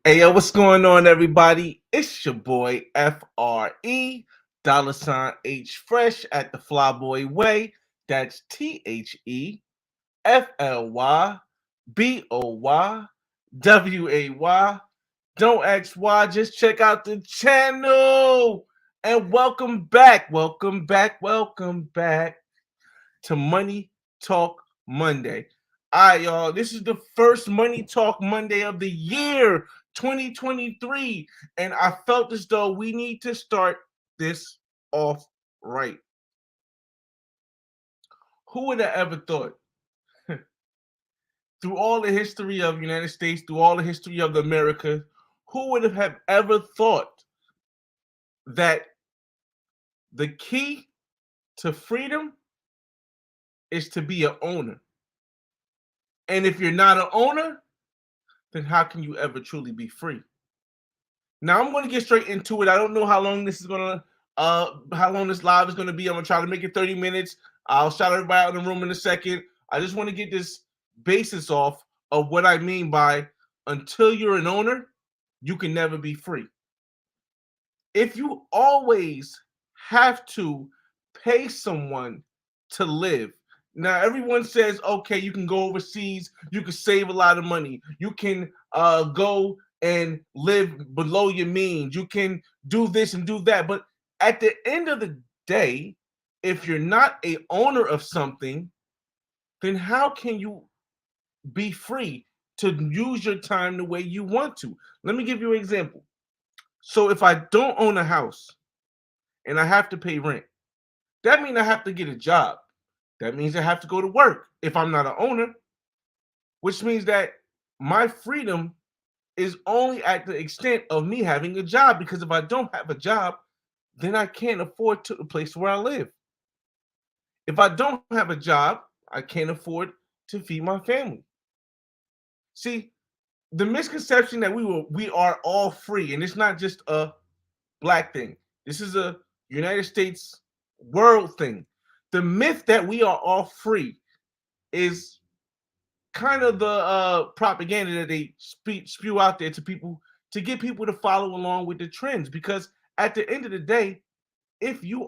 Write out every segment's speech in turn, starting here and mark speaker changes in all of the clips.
Speaker 1: Hey yo, what's going on, everybody? It's your boy FRE $H Fresh at the Flyboy Way. That's THEFLYBOYWAY. Don't ask why, just check out the channel. And welcome back, welcome back, welcome back to Money Talk Monday. All right, y'all. This is the first Money Talk Monday of the year, 2023. And I felt as though we need to start this off right. Who would have ever thought, through all the history of the United States, through all the history of America, who would have ever thought that the key to freedom is to be an owner? And if you're not an owner, then how can you ever truly be free? Now I'm going to get straight into it. I don't know how long this is going to, how long this live is going to be. I'm going to try to make it 30 minutes. I'll shout everybody out in the room in a second. I just want to get this basis off of what I mean by until you're an owner, you can never be free. If you always have to pay someone to live, now everyone says, okay, you can go overseas, you can save a lot of money, you can go and live below your means, you can do this and do that. But at the end of the day, if you're not a owner of something, then how can you be free to use your time the way you want to? Let me give you an example. So if I don't own a house and I have to pay rent, that means I have to get a job. That means I have to go to work if I'm not an owner, which means that my freedom is only at the extent of me having a job, because if I don't have a job, then I can't afford the place where I live. If I don't have a job, I can't afford to feed my family. See, the misconception that we are all free, and it's not just a black thing. This is a United States world thing. The myth that we are all free is kind of the propaganda that they spew out there to people to get people to follow along with the trends. Because at the end of the day, if you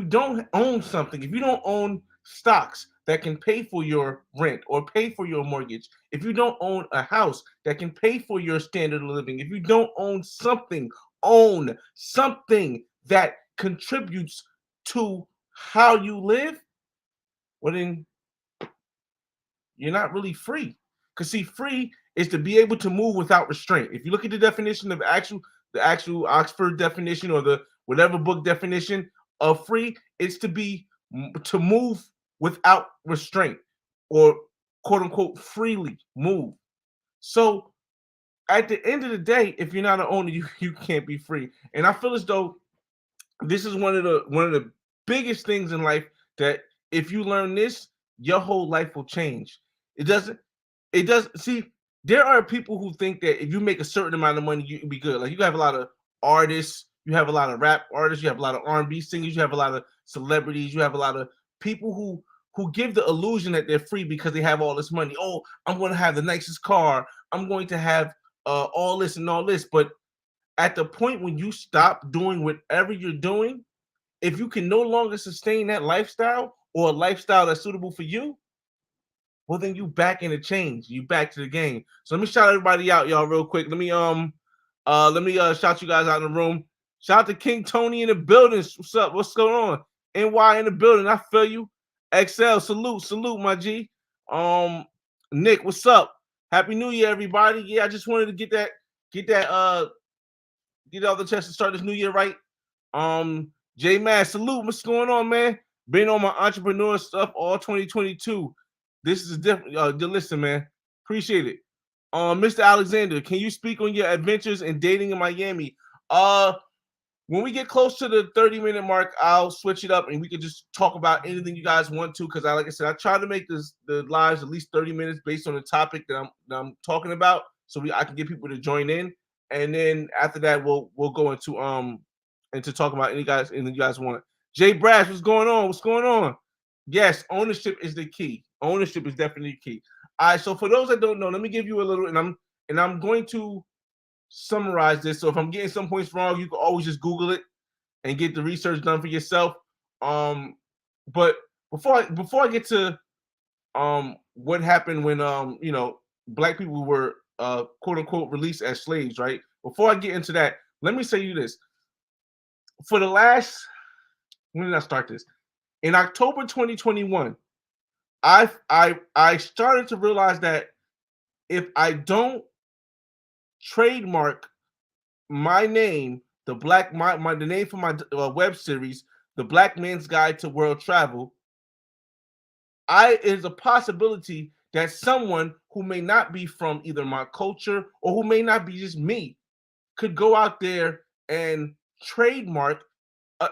Speaker 1: don't own something, if you don't own stocks that can pay for your rent or pay for your mortgage, if you don't own a house that can pay for your standard of living, if you don't own something that contributes to how you live, well then you're not really free. Because see, free is to be able to move without restraint. If you look at the definition of the actual Oxford definition or the whatever book definition of free, it's to move without restraint, or quote unquote freely move. So at the end of the day, if you're not an owner, you can't be free. And I feel as though this is one of the biggest things in life, that if you learn this, your whole life will change. It does see, there are people who think that if you make a certain amount of money, you can be good. Like, you have a lot of artists, you have a lot of rap artists, you have a lot of R&B singers, you have a lot of celebrities, you have a lot of people who give the illusion that they're free because they have all this money. Oh, I'm going to have the nicest car, I'm going to have all this and all this. But at the point when you stop doing whatever you're doing, if you can no longer sustain that lifestyle, or a lifestyle that's suitable for you, well then you back in the change. You back to the game. So let me shout everybody out, y'all, real quick. Let me shout you guys out in the room. Shout out to King Tony in the building. What's up? What's going on? NY in the building. I feel you. XL, salute, my G. Nick, what's up? Happy New Year, everybody. Yeah, I just wanted to get all the chance to start this new year right. J Mass, salute. What's going on, man? Been on my entrepreneur stuff all 2022. This is different. Listen, man. Appreciate it. Mr. Alexander, can you speak on your adventures in dating in Miami? When we get close to the 30-minute mark, I'll switch it up and we can just talk about anything you guys want to. Because like I said, I try to make the lives at least 30 minutes based on the topic that I'm talking about, so I can get people to join in. And then after that, we'll go into talk about anything you guys want. Jay Brash, what's going on? What's going on? Yes, ownership is the key. Ownership is definitely key. All right, so for those that don't know, let me give you a little, and I'm going to summarize this. So if I'm getting some points wrong, you can always just Google it and get the research done for yourself. But before I get to what happened when black people were quote unquote released as slaves, right? Before I get into that, let me say you this. For the last, when did I start this? In October 2021, I started to realize that if I don't trademark my name, the name for my web series, The Black Man's Guide to World Travel, is a possibility that someone who may not be from either my culture or who may not be just me could go out there and trademark,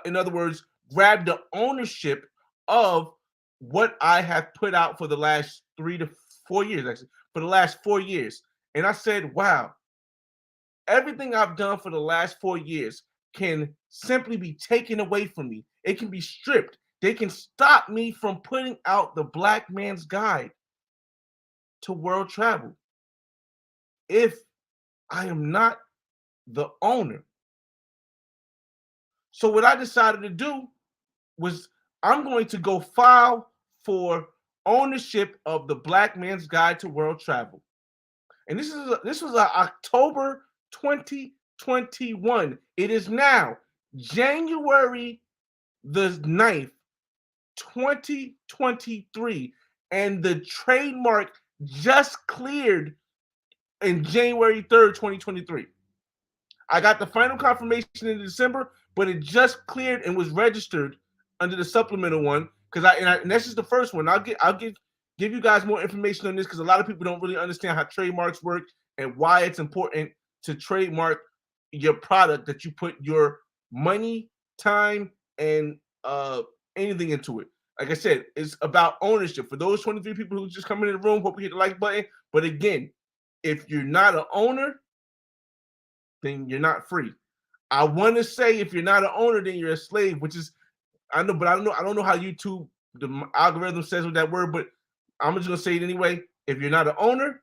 Speaker 1: in other words, grab the ownership of what I have put out for the last 3 to 4 years, actually, for the last 4 years. And I said, wow, everything I've done for the last 4 years can simply be taken away from me. It can be stripped. They can stop me from putting out the Black Man's Guide to World Travel if I am not the owner. So what I decided to do was I'm going to go file for ownership of the Black Man's Guide to World Travel. And this was October 2021. It is now January the 9th, 2023, and the trademark just cleared in January 3rd, 2023. I got the final confirmation in December, but it just cleared and was registered under the supplemental one. And that's just the first one. Give you guys more information on this because a lot of people don't really understand how trademarks work and why it's important to trademark your product that you put your money, time, and anything into it. Like I said, it's about ownership. For those 23 people who just come into the room, hope you hit the like button. But again, if you're not an owner, then you're not free. I want to say if you're not an owner, then you're a slave, which is I know, but I don't know how YouTube the algorithm says with that word, but I'm just gonna say it anyway. If you're not an owner,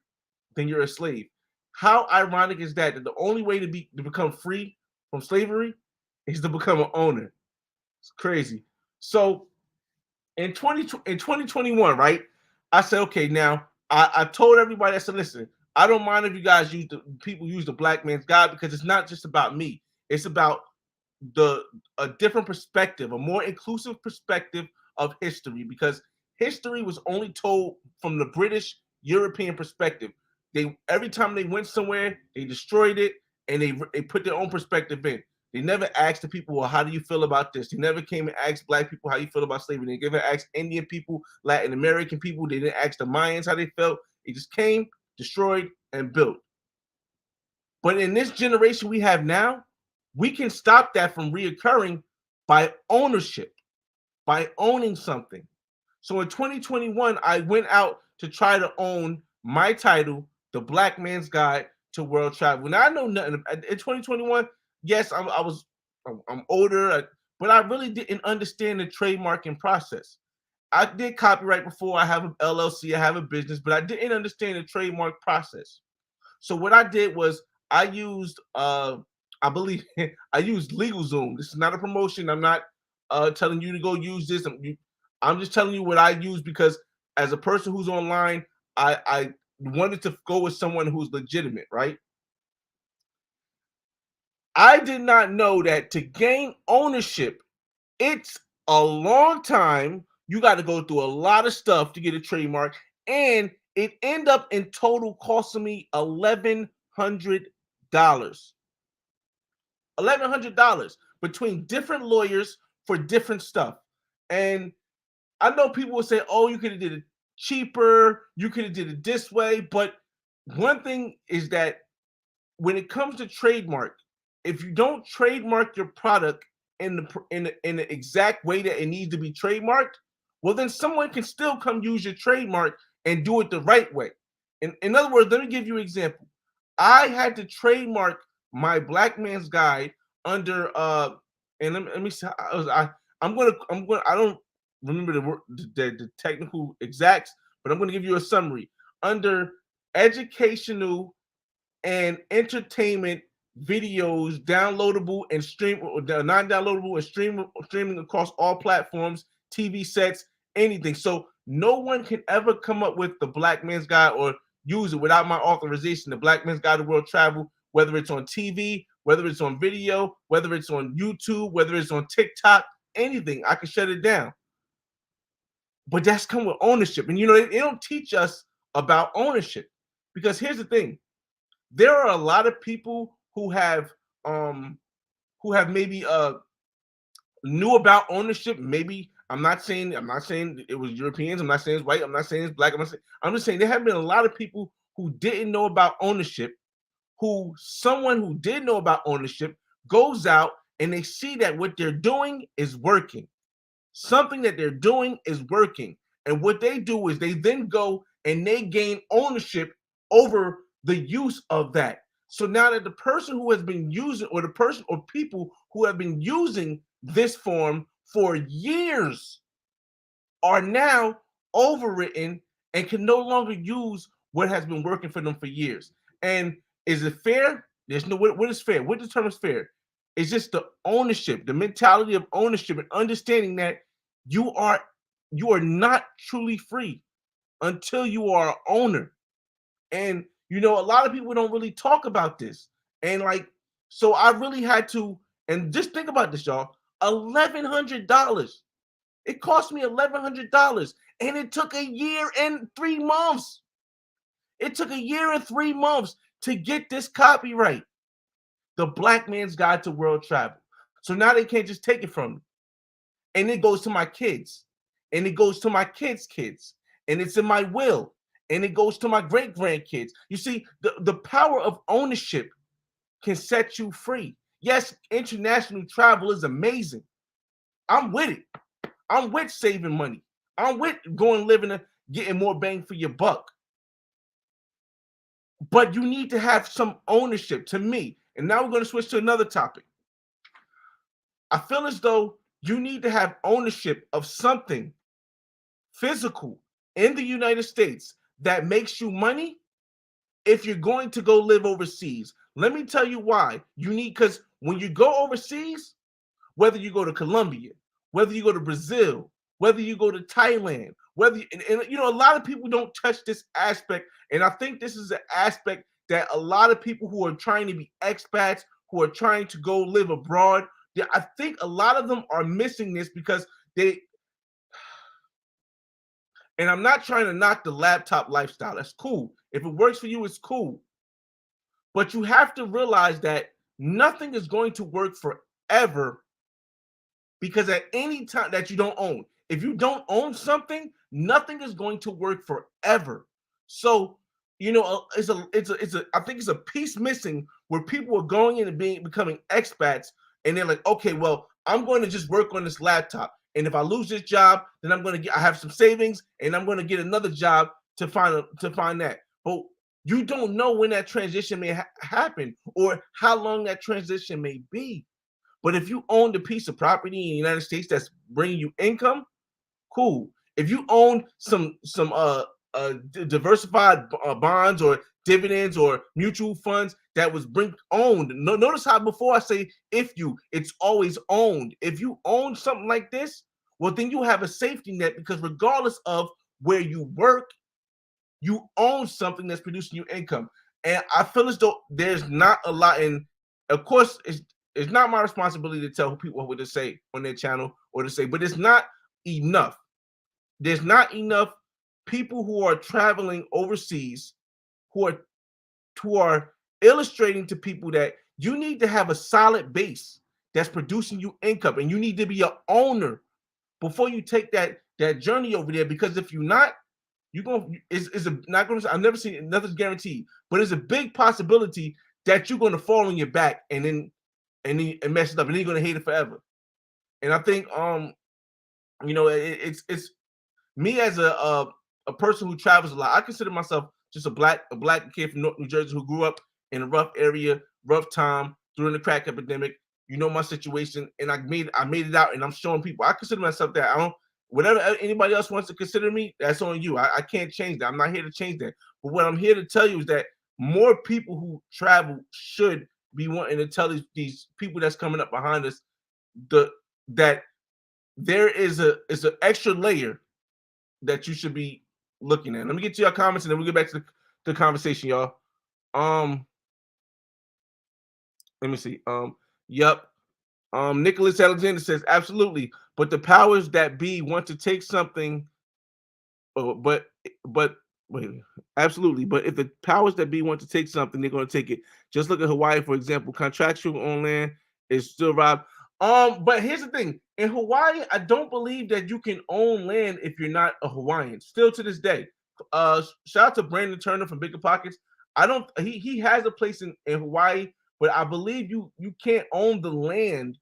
Speaker 1: then you're a slave. How ironic is that? That the only way to become free from slavery is to become an owner. It's crazy. So in 2021, right? I said, okay, now I told everybody, I said, listen, I don't mind if you guys use the Black Man's Guide because it's not just about me. It's about a different perspective, a more inclusive perspective of history, because history was only told from the British European perspective. They every time they went somewhere, they destroyed it and they put their own perspective in. They never asked the people, well, how do you feel about this? They never came and asked black people how you feel about slavery. They never asked Indian people, Latin American people. They didn't ask the Mayans how they felt. They just came, destroyed, and built. But in this generation we have now, we can stop that from reoccurring by ownership, by owning something. So in 2021, I went out to try to own my title, The Black Man's Guide to World Travel. Now I know nothing in 2021. Yes, I'm older, but I really didn't understand the trademarking process. I did copyright before. I have an LLC, I have a business, but I didn't understand the trademark process. So what I did was I used I believe I used LegalZoom. This is not a promotion. I'm not telling you to go use this. I'm just telling you what I use because as a person who's online, I wanted to go with someone who's legitimate, right? I did not know that to gain ownership, it's a long time. You got to go through a lot of stuff to get a trademark, and it ended up in total costing me $1,100. $1,100 between different lawyers for different stuff. And I know people will say, "Oh, you could have did it cheaper. You could have did it this way." But one thing is that when it comes to trademark, if you don't trademark your product in the exact way that it needs to be trademarked, well, then someone can still come use your trademark and do it the right way. In other words, let me give you an example. I had to trademark my Black Man's Guide under and let me see. I'm gonna I don't remember the technical exacts, but I'm gonna give you a summary. under educational and entertainment videos, downloadable and stream, non-downloadable and streaming across all platforms, TV sets, anything. So no one can ever come up with the Black Man's Guide or use it without my authorization. The Black Man's Guide to World Travel, whether it's on TV, whether it's on video, whether it's on YouTube, whether it's on TikTok, anything, I can shut it down. But that's come with ownership. And they don't teach us about ownership, because here's the thing. There are a lot of people who have maybe knew about ownership. Maybe I'm not saying it was Europeans. I'm not saying it's white. I'm not saying it's black. I'm just saying there have been a lot of people who didn't know about ownership, who someone who did know about ownership goes out and they see that what they're doing is working. Something that they're doing is working. And what they do is they then go and they gain ownership over the use of that. So now that the person who has been using, or the person or people who have been using this form for years, are now overwritten and can no longer use what has been working for them for years. And is it fair? There's no, what is fair? What determines fair? It's just the ownership, the mentality of ownership, and understanding that you are not truly free until you are an owner. And a lot of people don't really talk about this. And so I really had to, and just think about this, y'all. $1,100. It cost me $1,100, and it took a year and 3 months. It took a year and 3 months to get this copyright, The Black Man's Guide to World Travel. So now they can't just take it from me. And it goes to my kids, and it goes to my kids' kids, and it's in my will, and it goes to my great grandkids. You see, the power of ownership can set you free. Yes, international travel is amazing. I'm with it. I'm with saving money. I'm with going living and getting more bang for your buck. But you need to have some ownership, to me. And now we're going to switch to another topic. I feel as though you need to have ownership of something physical in the United States that makes you money if you're going to go live overseas. Let me tell you why. Because when you go overseas, whether you go to Colombia, whether you go to Brazil, whether you go to Thailand, and a lot of people don't touch this aspect. And I think this is an aspect that a lot of people who are trying to be expats, who are trying to go live abroad, I think a lot of them are missing this because they, and I'm not trying to knock the laptop lifestyle. That's cool. If it works for you, it's cool. But you have to realize that nothing is going to work forever, because at any time that you don't own, if you don't own something, nothing is going to work forever. So, I think it's a piece missing where people are going in and becoming expats, and they're like, okay, well, I'm going to just work on this laptop. And if I lose this job, then I have some savings, and I'm going to get another job to find that. But you don't know when that transition may happen, or how long that transition may be. But if you own the piece of property in the United States that's bringing you income, cool. If you own some diversified bonds or dividends or mutual funds that was owned. Notice how before I say it's always owned. If you own something like this, well, then you have a safety net, because regardless of where you work, you own something that's producing you income. And I feel as though there's not a lot. And of course, it's not my responsibility to tell people what to say on their channel or to say, but it's not enough. There's not enough people who are traveling overseas who are illustrating to people that you need to have a solid base that's producing you income, and you need to be an owner before you take that journey over there. Because if you're not, I've never seen it, nothing's guaranteed, but it's a big possibility that you're going to fall on your back and mess it up, and then you're going to hate it forever. And I think it's me as a person who travels a lot. I consider myself just a black kid from North New Jersey who grew up in a rough area, rough time during the crack epidemic. You know my situation, and I made it out, and I'm showing people. I consider myself that. Whatever anybody else wants to consider me, that's on you. I can't change that. I'm not here to change that. But what I'm here to tell you is that more people who travel should be wanting to tell these people that's coming up behind us that there is an extra layer that you should be looking at. Let me get to your comments and then we'll get back to the conversation, y'all. Let me see. Yep. Nicholas Alexander says absolutely, but the powers that be want to take something. Oh, but wait, absolutely. But if the powers that be want to take something, they're going to take it. Just look at Hawaii, for example. Contractual on land is still robbed. But here's the thing: in Hawaii, I don't believe that you can own land if you're not a Hawaiian. Still to this day. Shout out to Brandon Turner from Bigger Pockets. I don't. He has a place in Hawaii, but I believe you can't own the land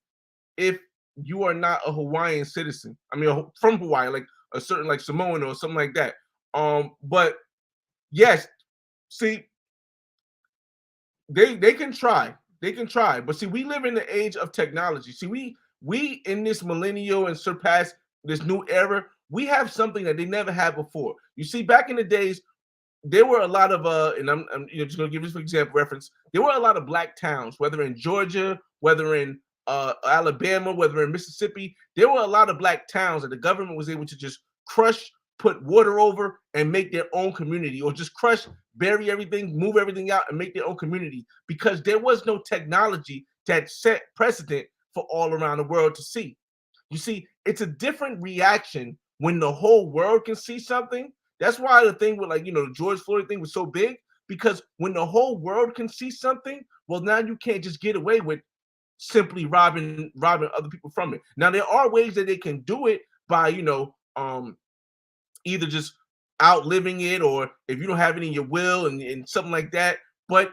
Speaker 1: if you are not a Hawaiian citizen. I mean, from Hawaii, like a certain like Samoan or something like that. But yes, see, they can try. They can try. But see, we live in the age of technology. See, we in this millennial and surpass this new era, we have something that they never had before. You see, back in the days, there were a lot of and I'm just gonna give this for example reference. There were a lot of black towns, whether in Georgia, whether in Alabama, whether in Mississippi. There were a lot of black towns that the government was able to just crush, put water over, and make their own community, or just crush, bury everything, move everything out, and make their own community because there was no technology that set precedent for all around the world to see. You see, it's a different reaction when the whole world can see something. That's why the thing with the George Floyd thing was so big, because when the whole world can see something, well, now you can't just get away with simply robbing other people from it. Now there are ways that they can do it by either just outliving it, or if you don't have it in your will and something like that. But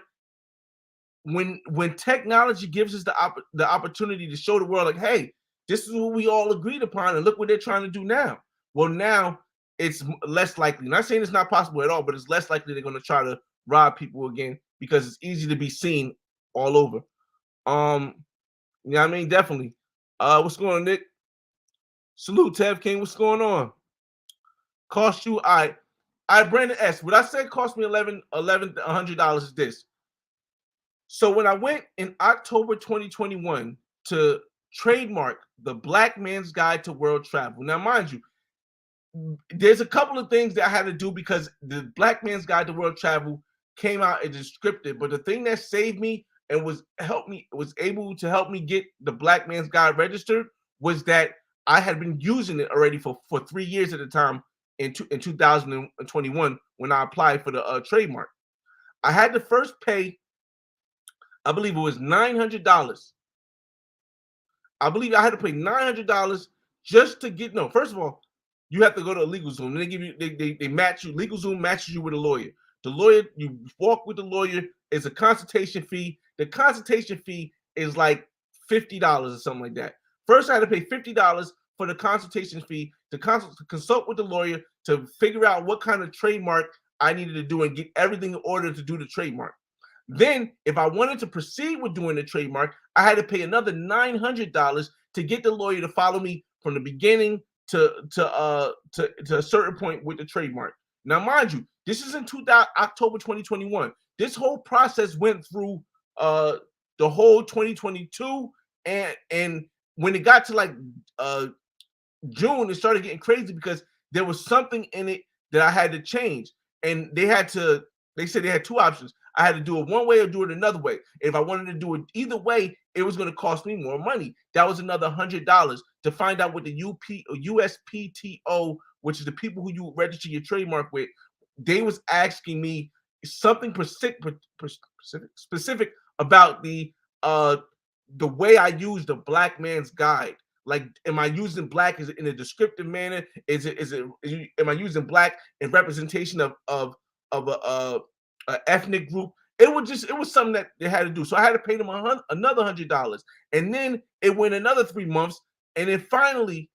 Speaker 1: when technology gives us the opportunity to show the world, like, hey, this is what we all agreed upon, and look what they're trying to do now. Well, now it's less likely. Not saying it's not possible at all, but it's less likely they're going to try to rob people again because it's easy to be seen all over. Yeah, I mean, definitely. What's going on, Nick? Salute, Tev King. What's going on? Cost you, I Brandon S. What I said cost me $1,100 is this. So when I went in October 2021 to trademark the Black Man's Guide to World Travel. Now, mind you, there's a couple of things that I had to do because the Black Man's Guide to World Travel came out as descriptive. But the thing that saved me and was able to help me get the Black Man's Guide registered was that I had been using it already for 3 years at the time in 2021 when I applied for the trademark. I had to first pay, I believe it was $900. I believe I had to pay $900 just to get, no, first of all, you have to go to a LegalZoom. And they give you, they match you. LegalZoom matches you with a lawyer. The lawyer, you walk with the lawyer, it's a consultation fee. The consultation fee is like $50 or something like that. First, I had to pay $50 for the consultation fee to consult with the lawyer to figure out what kind of trademark I needed to do and get everything in order to do the trademark. Then, if I wanted to proceed with doing the trademark, I had to pay another $900 to get the lawyer to follow me from the beginning to a certain point with the trademark. Now, mind you, this is in October 2021. This whole process went through the whole 2022, and when it got to like June, it started getting crazy because there was something in it that I had to change, and they said they had two options. I had to do it one way or do it another way. If I wanted to do it either way, it was going to cost me more money. That was another $100 to find out what the USPTO, which is the people who you register your trademark with, they was asking me something specific about the way I use the Black Man's Guide. Like, am I using black in a descriptive manner? Am I using black in representation of a ethnic group? It was something that they had to do. So I had to pay them another $100, and then it went another 3 months, and then finally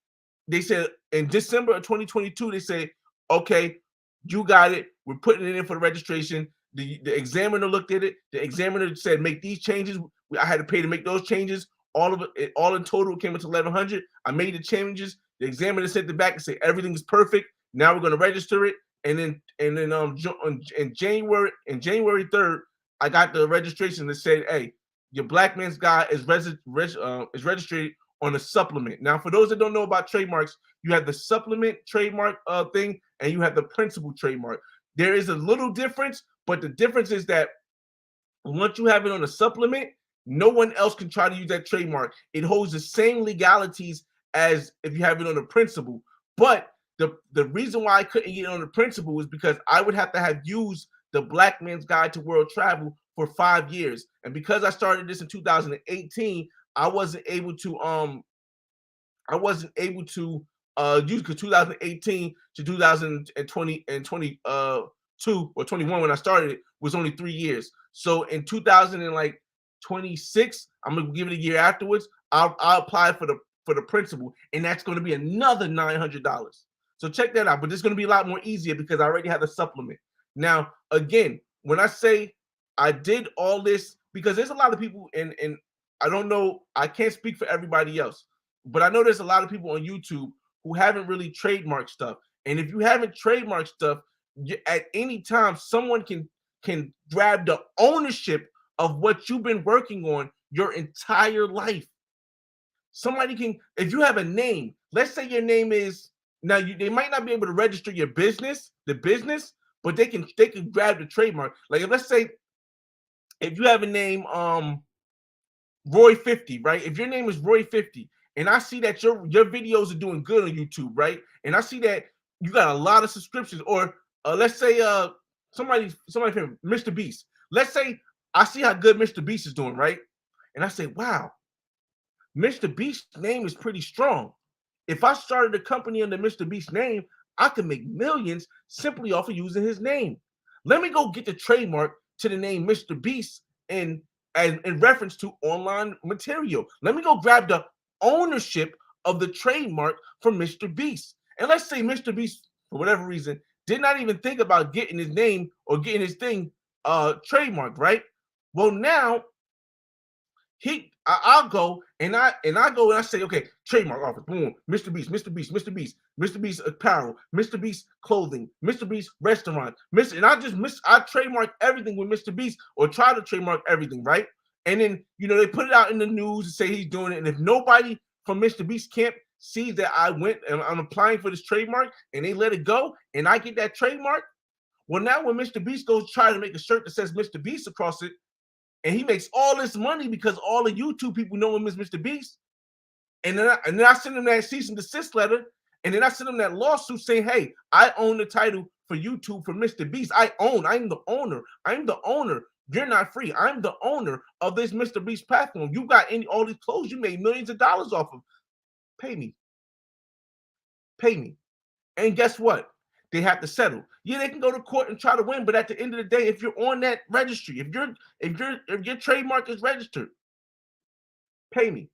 Speaker 1: they said in December of 2022, they said, okay, you got it. We're putting it in for the registration. The examiner looked at it. The examiner said, make these changes. I had to pay to make those changes. All in total came into $1,100. I made the changes. The examiner sent it back and said everything is perfect. Now we're going to register it. And then in January 3rd, I got the registration that said, hey, your Black Man's Guide is registered on a supplement. Now, for those that don't know about trademarks, you have the supplement trademark thing, and you have the principal trademark. There is a little difference, but the difference is that once you have it on a supplement, no one else can try to use that trademark. It holds the same legalities as if you have it on the principal. But the reason why I couldn't get it on the principal was because I would have to have used the Black Man's Guide to World Travel for 5 years. And because I started this in 2018, I wasn't able to use, because 2018 to 2020 and 22 or 21 when I started it was only 3 years. So in 2026, I'm gonna give it a year afterwards. I'll apply for the principal, and that's going to be another $900. So check that out. But it's going to be a lot more easier because I already have the supplement. Now, again, when I say I did all this, because there's a lot of people, and I don't know, I can't speak for everybody else, but I know there's a lot of people on YouTube who haven't really trademarked stuff. And if you haven't trademarked stuff, at any time, someone can grab the ownership of what you've been working on your entire life. Somebody can, if you have a name, let's say your name is, now they might not be able to register your business, but they can grab the trademark. Like let's say if you have a name, Roy 50, right? If your name is Roy 50, and I see that your videos are doing good on YouTube, right? And I see that you got a lot of subscriptions, or let's say somebody from Mr. Beast. Let's say I see how good Mr. Beast is doing, right? And I say, wow, Mr. Beast's name is pretty strong. If I started a company under Mr. Beast's name, I could make millions simply off of using his name. Let me go get the trademark to the name Mr. Beast in reference to online material. Let me go grab the ownership of the trademark from Mr. Beast. And let's say Mr. Beast, for whatever reason, did not even think about getting his name or getting his thing trademarked, right? Well, now I'll go and I say, okay, trademark office, boom, Mr. Beast, Mr. Beast, Mr. Beast, Mr. Beast apparel, Mr. Beast clothing, Mr. Beast restaurant, and I trademark everything with Mr. Beast, or try to trademark everything, right? And then they put it out in the news and say he's doing it, and if nobody from Mr. Beast camp sees that I went and I'm applying for this trademark and they let it go and I get that trademark, well, now when Mr. Beast goes try to make a shirt that says Mr. Beast across it, and he makes all this money because all the YouTube people know him as Mr. Beast. And then I send him that cease and desist letter, and then I send him that lawsuit saying, hey, I own the title for YouTube for Mr. Beast. I'm the owner. I'm the owner. You're not free. I'm the owner of this Mr. Beast platform. You got all these clothes you made millions of dollars off of. Pay me. And guess what? They have to settle. Yeah, they can go to court and try to win, but at the end of the day, if you're on that registry, if your trademark is registered, pay me,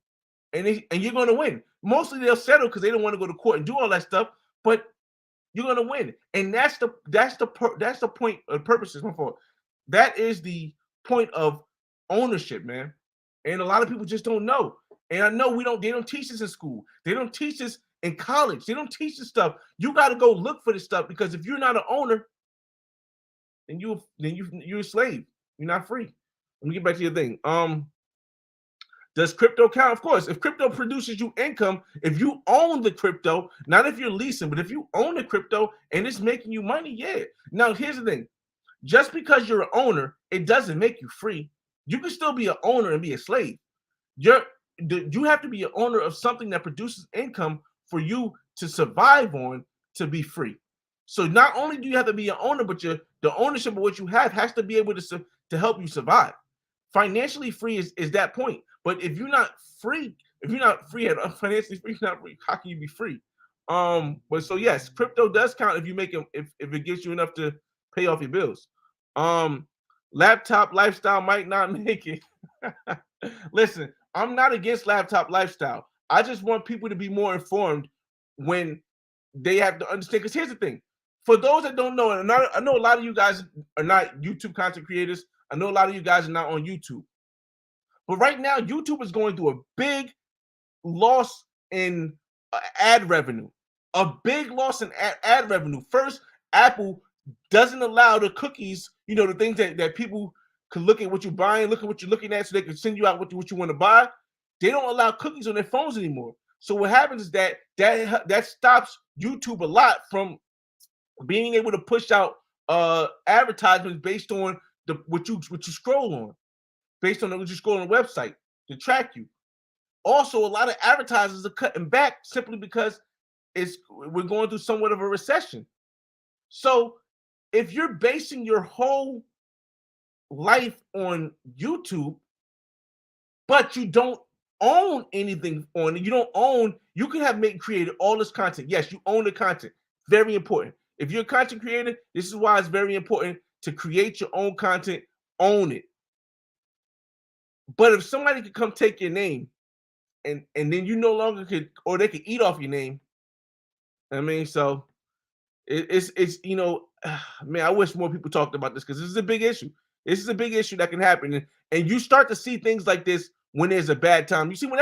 Speaker 1: and you're going to win. Mostly they'll settle because they don't want to go to court and do all that stuff, but you're going to win, and that's the point of purposes. My fault. That is the point of ownership, man. And a lot of people just don't know. And I know they don't teach this in school. They don't teach this in college. They don't teach this stuff. You got to go look for this stuff, because if you're not an owner, then you're a slave. You're not free. Let me get back to your thing. Does crypto count? Of course. If crypto produces you income, if you own the crypto, not if you're leasing, but if you own the crypto and it's making you money, yeah. Now here's the thing. Just because you're an owner, it doesn't make you free. You can still be an owner and be a slave. You have to be an owner of something that produces income for you to survive on, to be free. So not only do you have to be an owner, but the ownership of what you have has to be able to help you survive. Financially free is that point. But if you're not free, financially free, you're not free. How can you be free? But so yes, crypto does count if you make if it gets you enough to pay off your bills. Laptop lifestyle might not make it. Listen, I'm not against laptop lifestyle. I just want people to be more informed when they have to understand. Because here's the thing. For those that don't know, and I know a lot of you guys are not YouTube content creators. I know a lot of you guys are not on YouTube. But right now, YouTube is going through a big loss in ad revenue, a big loss in ad revenue. First, Apple doesn't allow the cookies, the things that people can look at what you're buying, look at what you're looking at, so they can send you out what you want to buy. They don't allow cookies on their phones anymore. So what happens is that stops YouTube a lot from being able to push out advertisements based on what you scroll on, based on what you scroll on the website to track you. Also, a lot of advertisers are cutting back simply because we're going through somewhat of a recession. So if you're basing your whole life on YouTube, but you don't own anything on it, you can have created all this content. Yes, you own the content. Very important. If you're a content creator, this is why it's very important to create your own content, own it. But if somebody could come take your name and then you no longer could, or they could eat off your name. So it's man, I wish more people talked about this, because this is a big issue. This is a big issue that can happen, and you start to see things like this when there's a bad time. You see, when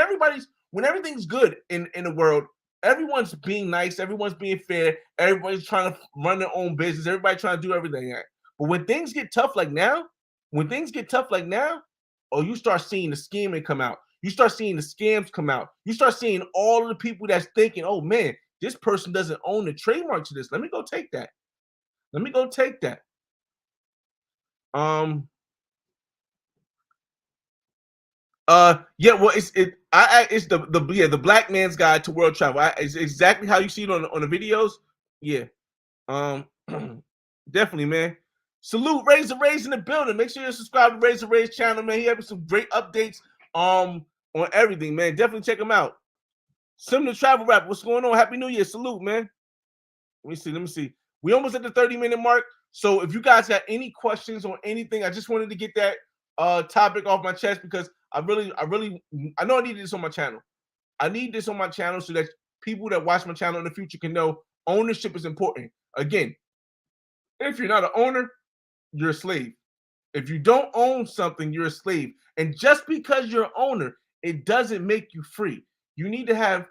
Speaker 1: everything's good in the world, everyone's being nice, everyone's being fair, everybody's trying to run their own business, everybody trying to do everything right. But when things get tough like now, oh, you start seeing the scheming come out. You start seeing the scams come out. You start seeing all of the people that's thinking, oh man, this person doesn't own the trademark to this. Let me go take that. Yeah, well, it's the black man's guide to world travel. It's exactly how you see it on the videos. Yeah. Definitely, man. Salute Razor Rays in the building. Make sure you subscribe to Razor Rays channel, man. He has some great updates on everything, man. Definitely check him out. Similar Travel Rap, what's going on? Happy New Year. Salute, man. Let me see. We almost at the 30-minute mark. So if you guys got any questions on anything, I just wanted to get that topic off my chest, because I know I need this on my channel. I need this on my channel so that people that watch my channel in the future can know ownership is important. Again, if you're not an owner, you're a slave. If you don't own something, you're a slave. And just because you're an owner, it doesn't make you free. You need to have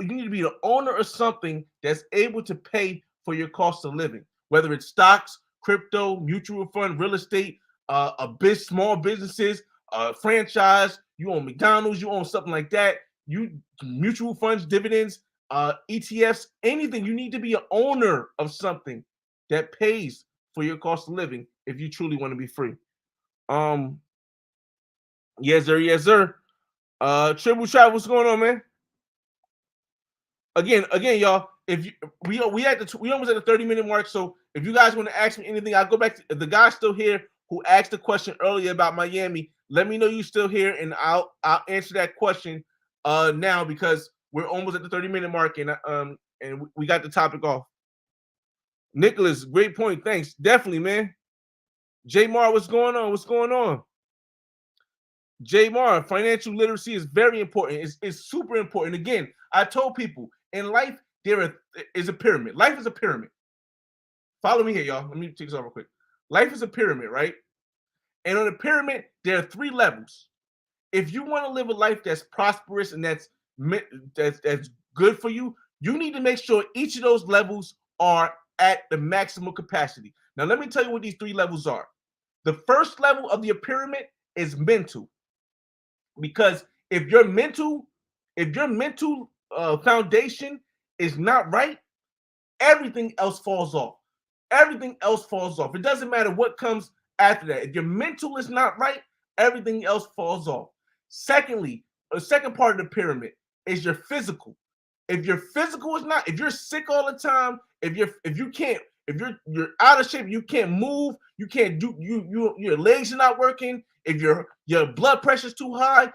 Speaker 1: you need to be the owner of something that's able to pay for your cost of living, whether it's stocks, crypto, mutual fund, real estate, small businesses, franchise. You own McDonald's, you own something like that. You mutual funds, dividends, ETFs, anything. You need to be an owner of something that pays for your cost of living if you truly want to be free. Yes, sir. Triple Travel, what's going on, man? Again, y'all. If we almost at the 30-minute mark. So if you guys want to ask me anything, I'll go back to the guy still here who asked the question earlier about Miami. Let me know you still here, and I'll answer that question now, because we're almost at the 30-minute mark, and we got the topic off. Nicholas, great point. Thanks. Definitely, man. J Mar, what's going on? J Mar, financial literacy is very important. It's super important. Again, I told people in life there is a pyramid. Life is a pyramid. Follow me here, y'all. Let me take this off real quick. Life is a pyramid, right? And on the pyramid, there are 3 levels. If you want to live a life that's prosperous and that's good for you, you need to make sure each of those levels are at the maximum capacity. Now, let me tell you what these 3 levels are. The first level of your pyramid is mental, because if your mental foundation is not right, everything else falls off. It doesn't matter what comes after that. If your mental is not right, everything else falls off. Secondly, the second part of the pyramid is your physical. If your physical is not, if you're sick all the time, if you're out of shape, you can't move, you can't do, your legs are not working, if your blood pressure is too high,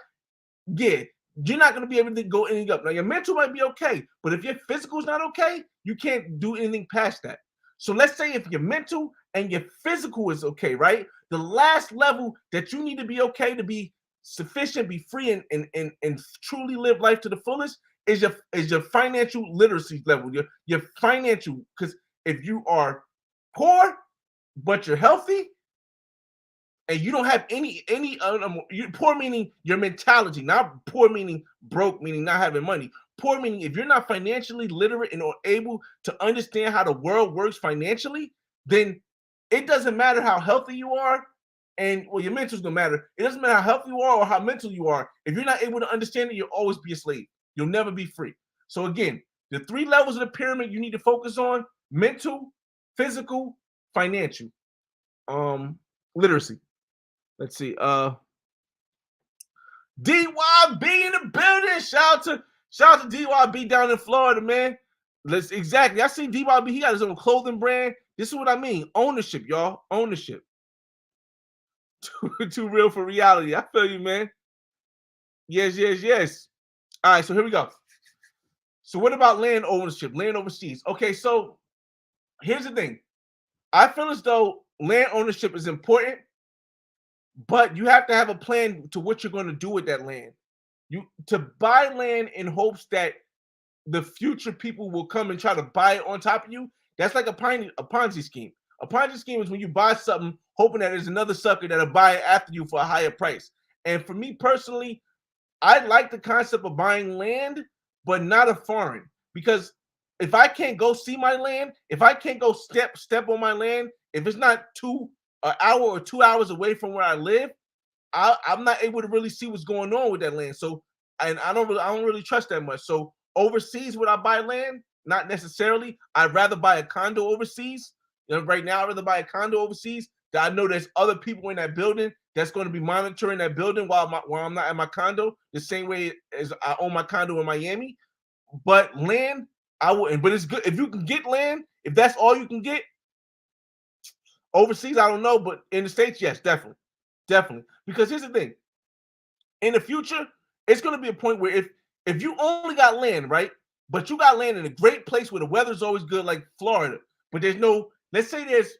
Speaker 1: yeah, you're not going to be able to go anything up. Now, your mental might be okay, but if your physical is not okay, you can't do anything past that. So let's say if your mental and your physical is okay, right? The last level that you need to be okay, to be sufficient, be free, and truly live life to the fullest is your financial literacy level. Your financial, because if you are poor but you're healthy, and you don't have poor meaning your mentality, not poor meaning broke, meaning not having money. poor meaning if you're not financially literate and or able to understand how the world works financially, then it doesn't matter how healthy you are, and well, your mental's gonna matter. It doesn't matter how healthy you are or how mental you are. If you're not able to understand it, you'll always be a slave. You'll never be free. So again, the 3 levels of the pyramid you need to focus on: mental, physical, financial. Literacy. Let's see. DYB in the building. Shout out to DYB down in Florida, man. Let's exactly. I see DYB. He got his own clothing brand. This is what I mean. Ownership, y'all. Ownership. Too real for reality. I feel you, man. Yes. All right, so here we go. So what about land ownership, land overseas? Okay, so here's the thing. I feel as though land ownership is important, but you have to have a plan to what you're going to do with that land. You to buy land in hopes that the future people will come and try to buy it on top of you. That's like a Ponzi scheme. A Ponzi scheme is when you buy something hoping that there's another sucker that'll buy it after you for a higher price. And for me personally, I like the concept of buying land, but not a foreign. Because if I can't go see my land, if I can't go step on my land, if it's not an hour or 2 hours away from where I live, I'm not able to really see what's going on with that land. So, and I don't really trust that much. So overseas, would I buy land? Not necessarily. I'd rather buy a condo overseas. You know, right now, I'd rather buy a condo overseas that I know there's other people in that building that's going to be monitoring that building while I'm not at my condo, the same way as I own my condo in Miami. But land, I wouldn't. But it's good if you can get land. If that's all you can get overseas, I don't know. But in the States, yes, definitely. Because here's the thing: in the future, it's going to be a point where if you only got land, right, but you got land in a great place where the weather's always good, like Florida, but there's no, let's say there's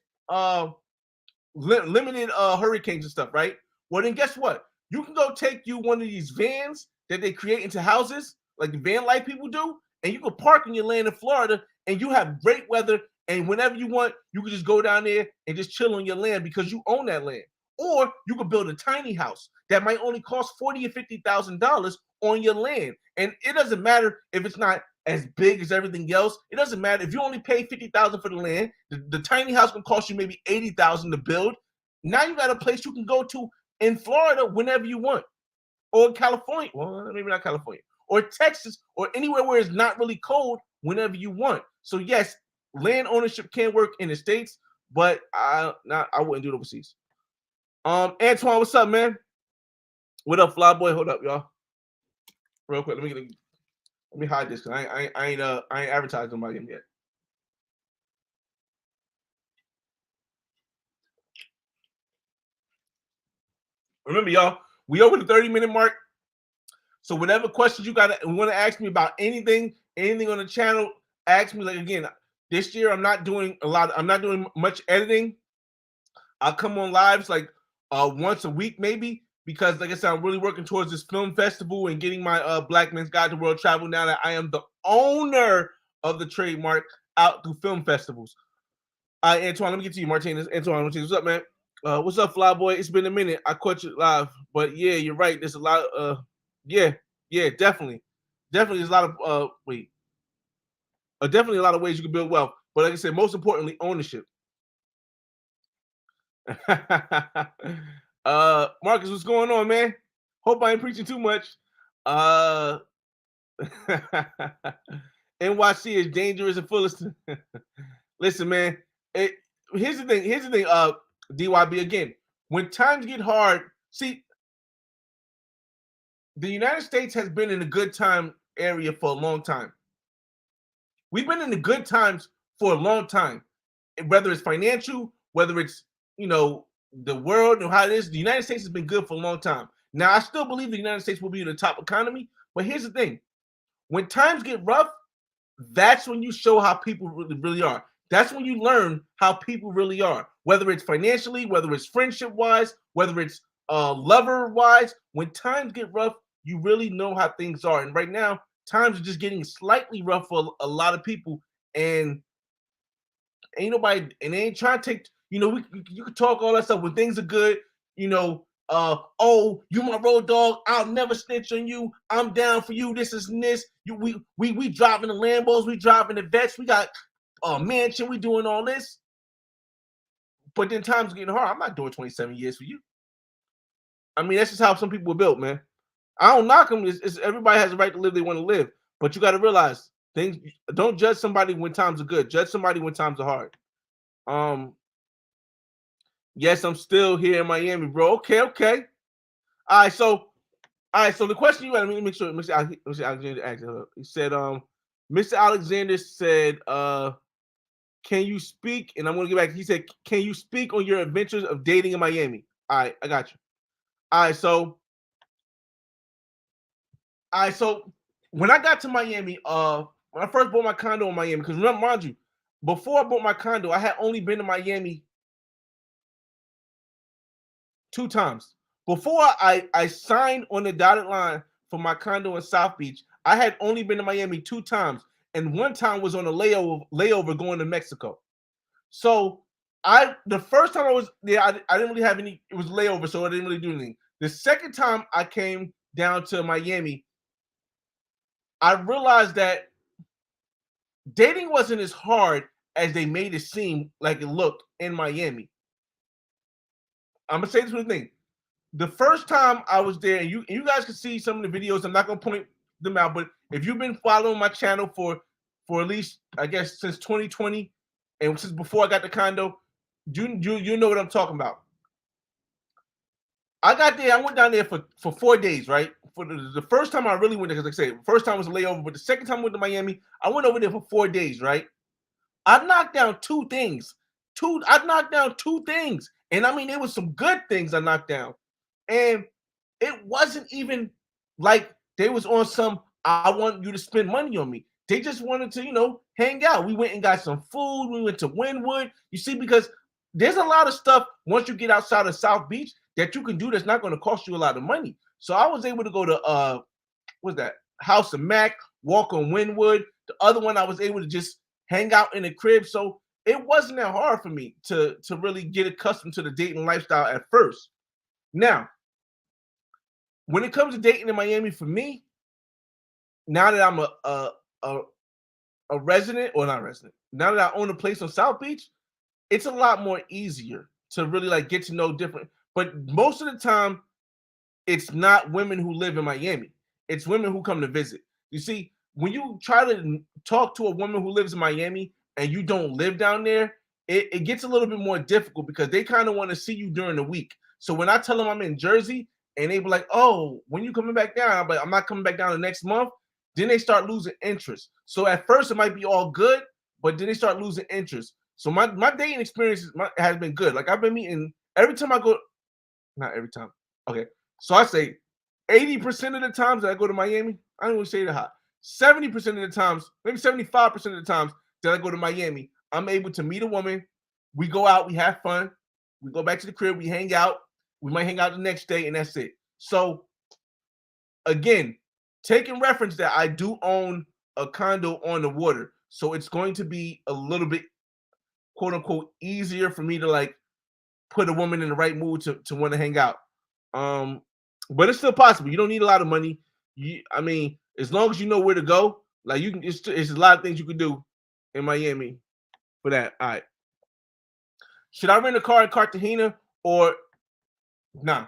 Speaker 1: limited hurricanes and stuff, right? Well, then guess what? You can go take you one of these vans that they create into houses, like the van life people do, and you can park in your land in Florida, and you have great weather. And whenever you want, you can just go down there and just chill on your land because you own that land. Or you could build a tiny house that might only cost $40,000 or $50,000 on your land, and it doesn't matter if it's not as big as everything else. It doesn't matter if you only pay $50,000 for the land. The tiny house can cost you maybe $80,000 to build. Now you got a place you can go to in Florida whenever you want, or California. Well, maybe not California, or Texas, or anywhere where it's not really cold whenever you want. So yes, land ownership can work in the States, but I wouldn't do it overseas. Antoine, what's up, man? What up, fly boy? Hold up, y'all. Real quick, let me hide this because I ain't advertising nobody yet. Remember, y'all, we over the 30-minute mark. So whatever questions you want to ask me about anything on the channel, ask me. Like again, this year I'm not doing much editing. I'll come on lives like once a week maybe, because like I said, I'm really working towards this film festival and getting my Black Men's Guide to World Travel now that I am the owner of the trademark out through film festivals. Antoine, let me get to you, Martinez. Antoine, what's up, man? What's up, fly boy? It's been a minute. I caught you live, but yeah, you're right. There's a lot of yeah, definitely. There's a lot of definitely a lot of ways you can build wealth. But like I said, most importantly, ownership. Marcus, what's going on, man? Hope I ain't preaching too much. NYC is dangerous and full of listen, man. Here's the thing, DYB, again, when times get hard, see, the United States has been in a good time area for a long time. We've been in the good times for a long time, whether it's financial, whether it's, the world and how it is. The United States has been good for a long time. Now, I still believe the United States will be the top economy, but here's the thing. When times get rough, that's when you show how people really are. That's when you learn how people really are, whether it's financially, whether it's friendship-wise, whether it's lover-wise. When times get rough, you really know how things are. And right now, times are just getting slightly rough for a lot of people, and ain't nobody, and they ain't trying to take, you can talk all that stuff when things are good, oh, you my road dog, I'll never snitch on you, I'm down for you, this is this. We driving the Lambos, we driving the Vets, we got a mansion, we doing all this. But then times getting hard. I'm not doing 27 years for you. I mean, that's just how some people are built, man. I don't knock them. Everybody has the right to live they want to live. But you got to realize things. Don't judge somebody when times are good. Judge somebody when times are hard. Yes, I'm still here in Miami, bro. Okay. All right. So the question you had, let me make sure. Mr. Alexander asked. He said, Mr. Alexander said, can you speak? And I'm gonna get back. He said, can you speak on your adventures of dating in Miami? All right, I got you. All right, so when I got to Miami, when I first bought my condo in Miami, because remember, mind you, before I bought my condo, I had only been to Miami 2 times. Before I signed on the dotted line for my condo in South Beach, I had only been to Miami 2 times, and one time was on a layover going to Mexico. So the first time I was there, I didn't really have any. It was layover, so I didn't really do anything. The second time I came down to Miami, I realized that dating wasn't as hard as they made it seem like it looked in Miami. I'm gonna say this one thing. The first time I was there, and you guys can see some of the videos. I'm not gonna point them out, but if you've been following my channel for at least, I guess, since 2020, and since before I got the condo, you know what I'm talking about. I got there. I went down there for 4 days, right? For the first time I really went there, because like I said, first time was a layover, but the second time I went to Miami, I went over there for 4 days, right? I knocked down 2 things. I knocked down 2 things. And I mean, it was some good things I knocked down. And it wasn't even like they was on some, I want you to spend money on me. They just wanted to, hang out. We went and got some food. We went to Wynwood. You see, because there's a lot of stuff once you get outside of South Beach that you can do that's not going to cost you a lot of money. So I was able to go to what's that? House of Mac, walk on Wynwood. The other one I was able to just hang out in the crib. So it wasn't that hard for me to really get accustomed to the dating lifestyle at first. Now, when it comes to dating in Miami, for me, now that I'm a resident, or not resident, now that I own a place on South Beach, it's a lot more easier to really like get to know different. But most of the time, it's not women who live in Miami. It's women who come to visit. You see, when you try to talk to a woman who lives in Miami and you don't live down there, it gets a little bit more difficult because they kind of want to see you during the week. So when I tell them I'm in Jersey and they be like, oh, when you coming back down? I'm like, I'm not coming back down the next month. Then they start losing interest. So at first it might be all good, but then they start losing interest. So my dating experience has been good. Like I've been meeting every time I go, not every time. Okay. So I say 80% of the times that I go to Miami, I don't even say that hot. 70% of the times, maybe 75% of the times that I go to Miami, I'm able to meet a woman. We go out, we have fun. We go back to the crib, we hang out. We might hang out the next day, and that's it. So again, taking reference that I do own a condo on the water. So it's going to be a little bit, quote unquote, easier for me to like put a woman in the right mood to want to hang out. But it's still possible. You don't need a lot of money. I mean, as long as you know where to go, like you can, it's a lot of things you can do in Miami for that. All right. Should I rent a car in Cartagena or nah?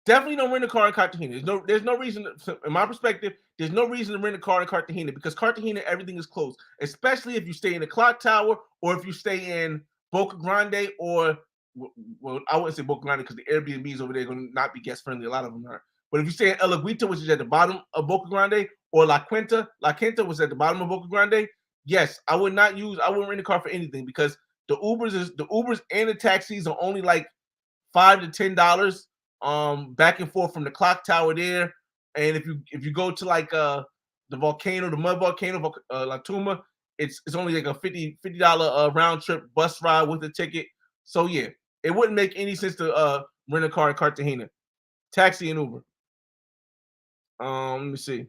Speaker 1: Definitely don't rent a car in Cartagena. There's no reason, in my perspective, there's no reason to rent a car in Cartagena because Cartagena, everything is closed, especially if you stay in the clock tower or if you stay in Boca Grande or, well, I wouldn't say Boca Grande because the Airbnbs over there are going to not be guest friendly. A lot of them are. But if you stay in El Aguita, which is at the bottom of Boca Grande, or La Quinta was at the bottom of Boca Grande, yes, I wouldn't rent a car for anything because the Ubers and the taxis are only like $5 to $10 back and forth from the clock tower there. And if you go to like the mud volcano, La Tuma, it's only like a $50 round trip bus ride with a ticket. So yeah, it wouldn't make any sense to rent a car in Cartagena. Taxi and Uber. Let me see.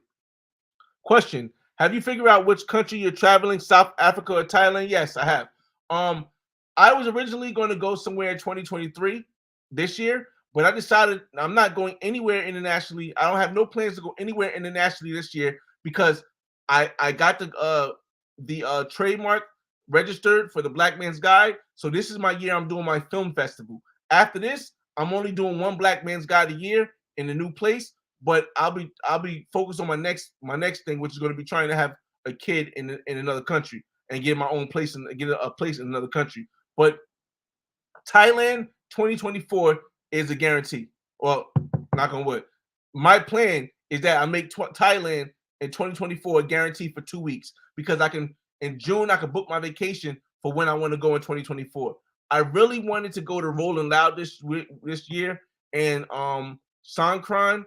Speaker 1: Question: have you figured out which country you're traveling? South Africa or Thailand? Yes, I have. I was originally going to go somewhere in 2023 this year, But I decided I'm not going anywhere internationally. I don't have no plans to go anywhere internationally this year because I got the trademark registered for the Black Man's Guide. So this is my year. I'm doing my film festival. After this, I'm only doing one Black Man's Guide a year in a new place. But I'll be focused on my next thing, which is going to be trying to have a kid in another country and get my own place and get a place in another country. But Thailand 2024 is a guarantee. Well, knock on wood. My plan is that I make Thailand in 2024 a guarantee for 2 weeks because I can in June I can book my vacation for when I want to go in 2024. I really wanted to go to Rolling Loud this year and Songkran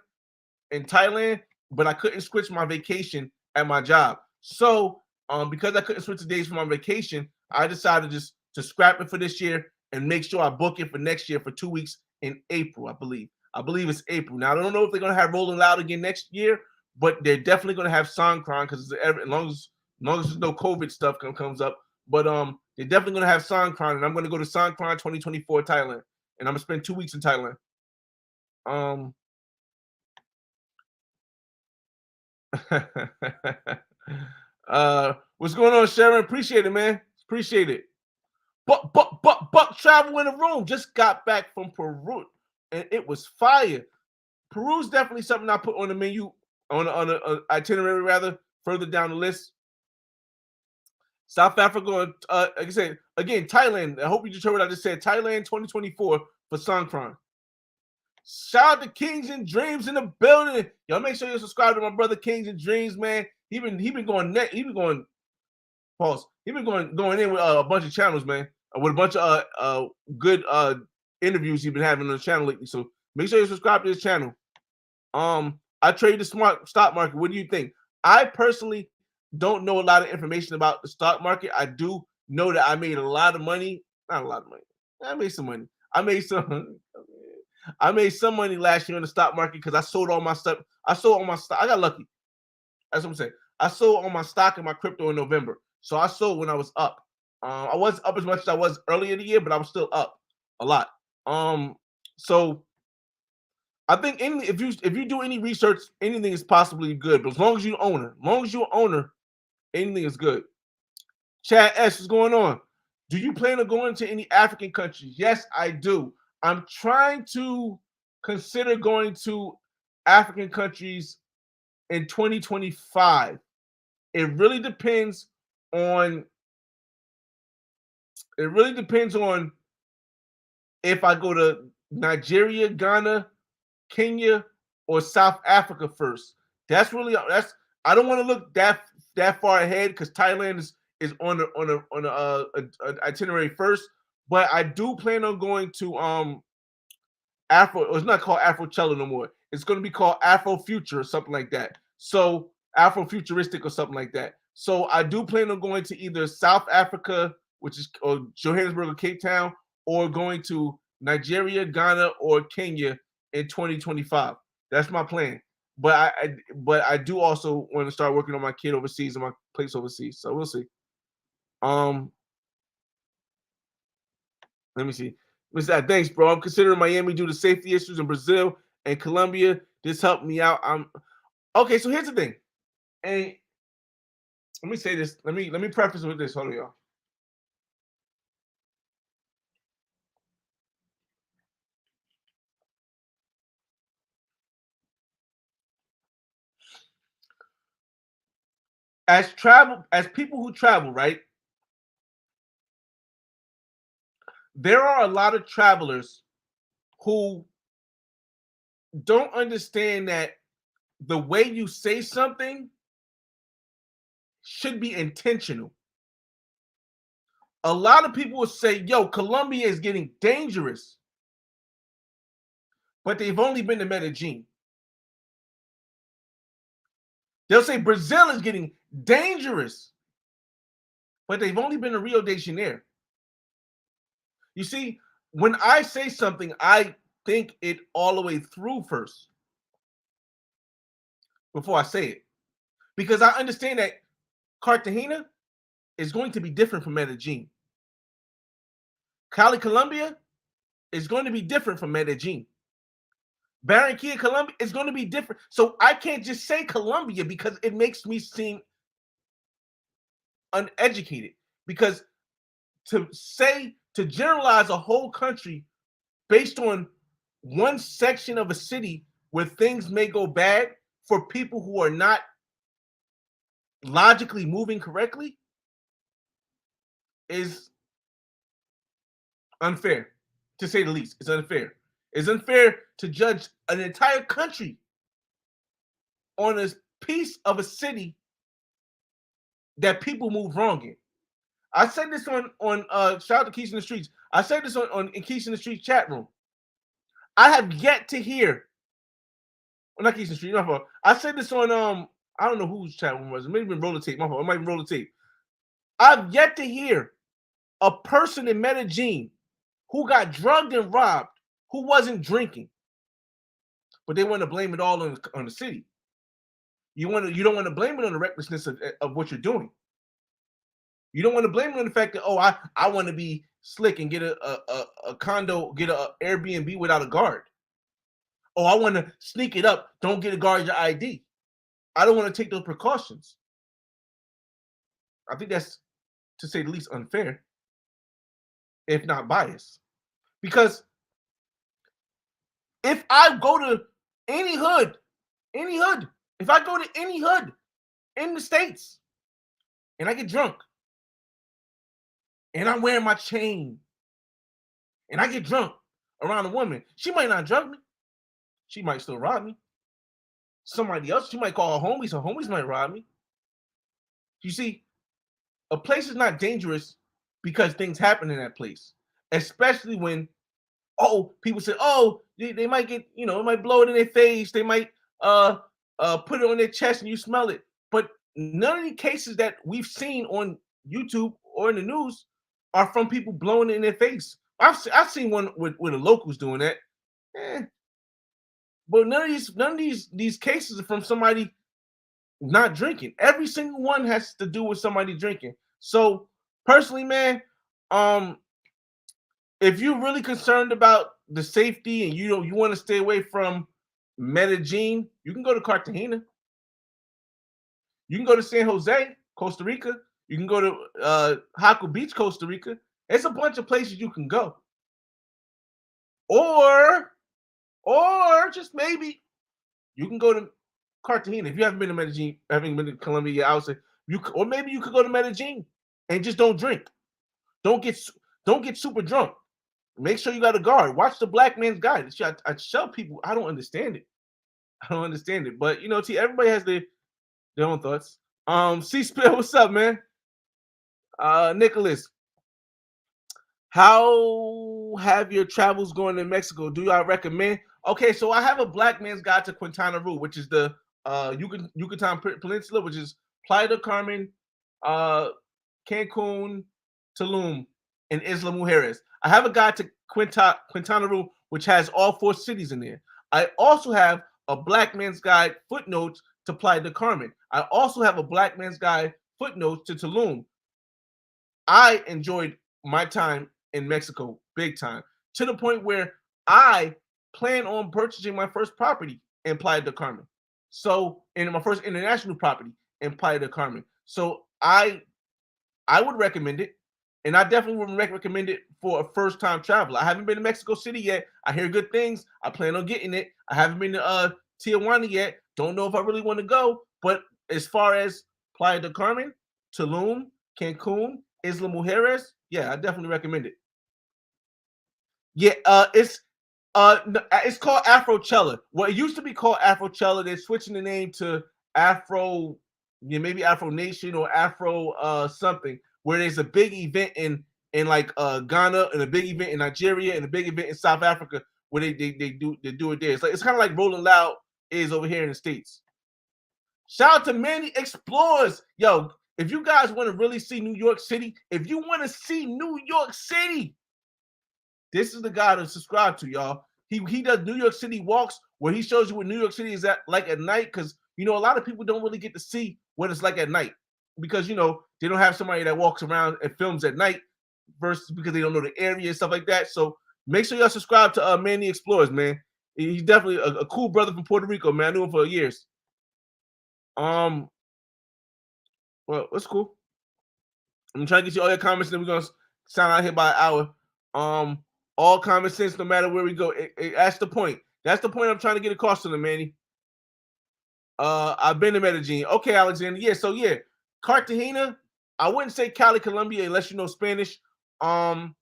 Speaker 1: in Thailand, but I couldn't switch my vacation at my job. So, because I couldn't switch the days for my vacation, I decided just to scrap it for this year and make sure I book it for next year for 2 weeks in April, I believe. I believe it's April. Now, I don't know if they're going to have Rolling Loud again next year, but they're definitely going to have Songkran because as long as there's no COVID stuff comes up. But they're definitely going to have Songkran, and I'm going to go to Songkran 2024 Thailand, and I'm going to spend 2 weeks in Thailand. What's going on, Sharon? Appreciate it, man. Appreciate it. But travel in the room. Just got back from Peru, and it was fire. Peru's definitely something I put on the menu on the itinerary rather further down the list. South Africa, like I said, again, Thailand. I hope you just heard what I just said. Thailand 2024 for Songkran. Shout out to Kings and Dreams in the building. Y'all make sure you subscribe to my brother Kings and Dreams, man. He been going net. He been going pause. He been going in with a bunch of channels, man. With a bunch of good interviews he's been having on the channel lately. So make sure you subscribe to his channel. I trade the stock market. What do you think? I personally don't know a lot of information about the stock market. I do know that I made a lot of money. Not a lot of money. I made some money. I made some money last year in the stock market because I sold all my stuff. I sold all my stock. I got lucky. That's what I'm saying. I sold all my stock and my crypto in November. So I sold when I was up. I wasn't up as much as I was earlier in the year, but I was still up a lot. So I think if you do any research, anything is possibly good. But as long as you're an owner, anything is good. Chad S, what's going on? Do you plan on going to any African countries? Yes, I do. I'm trying to consider going to African countries in 2025. It really depends on if I go to Nigeria, Ghana, Kenya, or South Africa first. That's I don't want to look that far ahead because Thailand is on the itinerary first. But I do plan on going to Afro. It's not called Afrocello no more. It's going to be called Afrofuture or something like that. So Afrofuturistic or something like that. So I do plan on going to either South Africa, which is or Johannesburg or Cape Town, or going to Nigeria, Ghana, or Kenya in 2025. That's my plan. But I do also want to start working on my kid overseas and my place overseas. So we'll see. Let me see. Thanks, bro. I'm considering Miami due to safety issues in Brazil and Colombia. This helped me out. Okay. So here's the thing, and let me say this. Let me preface with this. Hold on, y'all. As people who travel, right? There are a lot of travelers who don't understand that the way you say something should be intentional. A lot of people will say, yo, Colombia is getting dangerous, but they've only been to Medellin. They'll say Brazil is getting dangerous, but they've only been to Rio de Janeiro. You see, when I say something, I think it all the way through first before I say it. Because I understand that Cartagena is going to be different from Medellin. Cali, Colombia is going to be different from Medellin. Barranquilla, Colombia, is going to be different. So I can't just say Colombia because it makes me seem uneducated. Because to generalize a whole country based on one section of a city where things may go bad for people who are not logically moving correctly is unfair, to say the least. It's unfair. It's unfair to judge an entire country on a piece of a city that people move wrong in. I said this on shout out to Keys in the Streets. I said this on in Keys in the Streets chat room. I have yet to hear, well, not Keys in the Streets, my fault. I said this on I don't know whose chat room was. It might have been Roller Tape, my fault. It might be Roller Tape. I've yet to hear a person in Medellin who got drugged and robbed who wasn't drinking, but they want to blame it all on the city. You don't want to blame it on the recklessness of what you're doing. You don't want to blame it on the fact that, oh, I want to be slick and get a condo, get a Airbnb without a guard. Oh, I want to sneak it up. Don't get a guard your ID. I don't want to take those precautions. I think that's, to say the least, unfair, if not biased. Because if I go to any hood, if I go to any hood in the States and I get drunk and I'm wearing my chain and I get drunk around a woman, she might not drug me. She might still rob me. Somebody else, she might call her homies. Her homies might rob me. You see, a place is not dangerous because things happen in that place, especially when, oh, people say, oh, they might get, it might blow it in their face. They might put it on their chest and you smell it. But none of the cases that we've seen on YouTube or in the news are from people blowing it in their face. I've seen one with the locals doing that. But none of these cases are from somebody not drinking. Every single one has to do with somebody drinking. So personally, man, if you're really concerned about the safety and you want to stay away from Medellin, you can go to Cartagena. You can go to San Jose, Costa Rica. You can go to Jaco Beach, Costa Rica. There's a bunch of places you can go. Or just maybe you can go to Cartagena. If you haven't been to Medellin, haven't been to Colombia, I would say or maybe you could go to Medellin and just don't drink. Don't get super drunk. Make sure you got a guard. Watch The Black Man's Guide. I tell people I don't understand it. But everybody has their own thoughts. C-Spill, what's up, man? Nicholas, how have your travels going to Mexico? Do I recommend? Okay, so I have a Black Man's Guide to Quintana Roo, which is the Yucatan Peninsula, which is Playa del Carmen, Cancun, Tulum, and Isla Mujeres. I have a guide to Quintana Roo, which has all 4 cities in there. I also have a Black Man's Guide footnotes to Playa del Carmen. I also have a Black Man's Guide footnotes to Tulum. I enjoyed my time in Mexico big time, to the point where I plan on purchasing my first property in Playa del Carmen. So, in my first international property in Playa del Carmen. So I would recommend it, and I definitely would recommend it for a first-time traveler. I haven't been to Mexico City yet. I hear good things. I plan on getting it. I haven't been to Tijuana yet. Don't know if I really want to go. But as far as Playa del Carmen, Tulum, Cancun, Isla Mujeres, yeah, I definitely recommend it. Yeah, it's called Afrochella. Well, it used to be called Afrochella. They're switching the name to Afro, maybe Afro Nation or Afro something, where there's a big event in like Ghana, and a big event in Nigeria, and a big event in South Africa where they do it there. It's kind of like Rolling Loud is over here in the States. Shout out to Manny Explorers. Yo, if you guys want to really see New York City, this is the guy to subscribe to, y'all. He does New York City walks where he shows you what New York City is like at night, because a lot of people don't really get to see what it's like at night, because they don't have somebody that walks around and films at night, versus because they don't know the area and stuff like that. So make sure y'all subscribe to Manny Explorers, man. He's definitely a cool brother from Puerto Rico, man. I knew him for years. Um, well, that's cool. I'm trying to get you all your comments, and then we're gonna sound out here by an hour. All common sense, no matter where we go. That's the point. That's the point I'm trying to get across to them, Manny. I've been to Medellin. Okay, Alexander. Yeah, so yeah, Cartagena. I wouldn't say Cali, Colombia, unless you know Spanish. Um,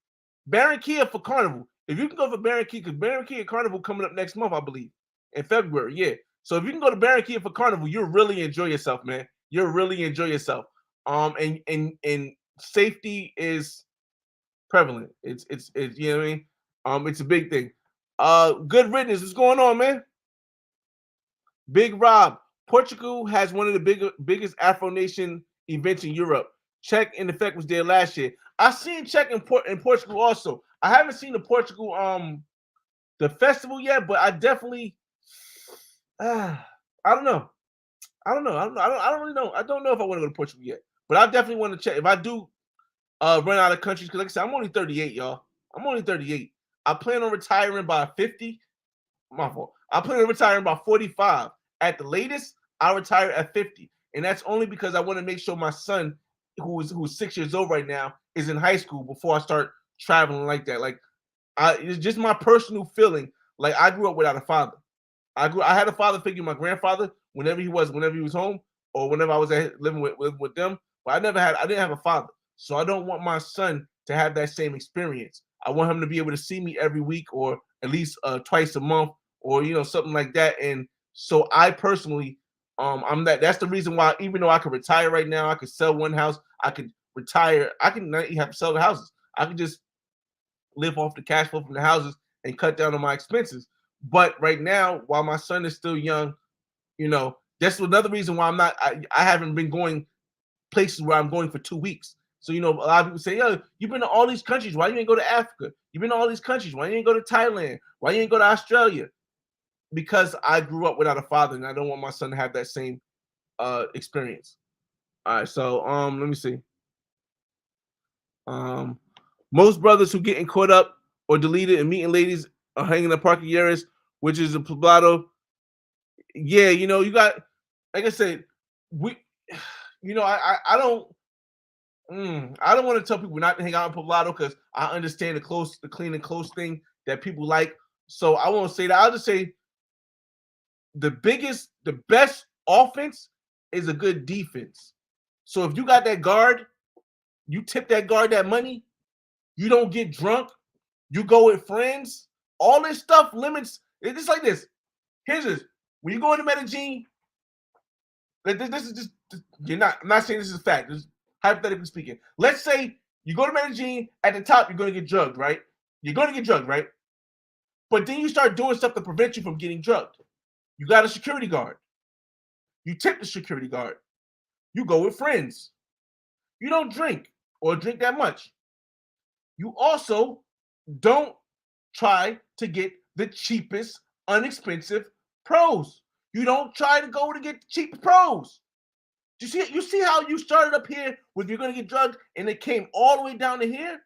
Speaker 1: Barranquilla for Carnival. If you can go for Barranquilla, because Barranquilla Carnival coming up next month, I believe, in February. Yeah. So if you can go to Barranquilla for Carnival, you'll really enjoy yourself, man. You'll really enjoy yourself. And safety is prevalent. It's you know what I mean. It's a big thing. Good riddance. What's going on, man? Big Rob. Portugal has one of the biggest Afro Nation events in Europe. Czech in effect was there last year. I've seen Czech in Portugal also. I haven't seen the Portugal the festival yet, but I definitely I don't know. I don't know. I don't really know. I don't know if I want to go to Portugal yet. But I definitely want to check. If I do run out of countries, because like I said, I'm only 38, y'all. I'm only 38. I plan on retiring by 50. My fault. I plan on retiring by 45. At the latest, I'll retire at 50. And that's only because I want to make sure my son, who's 6 years old right now, is in high school before I start traveling like that. Like it's just my personal feeling. Like I grew up without a father. I had a father figure, my grandfather, whenever he was home, or whenever I was living with them. But I didn't have a father. So I don't want my son to have that same experience. I want him to be able to see me every week, or at least twice a month, or something like that. And so I personally, that's the reason why, even though I could retire right now, I could sell one house, I could retire, I can not have to sell the houses. I could just live off the cash flow from the houses and cut down on my expenses. But right now, while my son is still young, that's another reason why I haven't been going places where I'm going for 2 weeks. So, a lot of people say, yo, you've been to all these countries. Why you ain't go to Africa? You've been to all these countries. Why you ain't go to Thailand? Why you ain't go to Australia? Because I grew up without a father, and I don't want my son to have that same experience. All right, so let me see. Most brothers who getting caught up or deleted and meeting ladies are hanging in parking areas, which is a poblado. Yeah, you got, like I said, I don't. I don't want to tell people not to hang out in poblado because I understand the clean and close thing that people like. So I won't say that. I'll just say the best offense is a good defense. So if you got that guard, you tip that guard that money, you don't get drunk, you go with friends, all this stuff limits. It's just like this. Here's this. When you go into Medellin, this is just, I'm not saying this is a fact. This is hypothetically speaking. Let's say you go to Medellin, at the top, you're going to get drugged, right? You're going to get drugged, right? But then you start doing stuff to prevent you from getting drugged. You got a security guard. You tip the security guard. You go with friends. You don't drink or drink that much. You also don't try to get the cheapest, unexpensive pros. You don't try to go to get the cheap pros. You see how you started up here with you're going to get drugged and it came all the way down to here?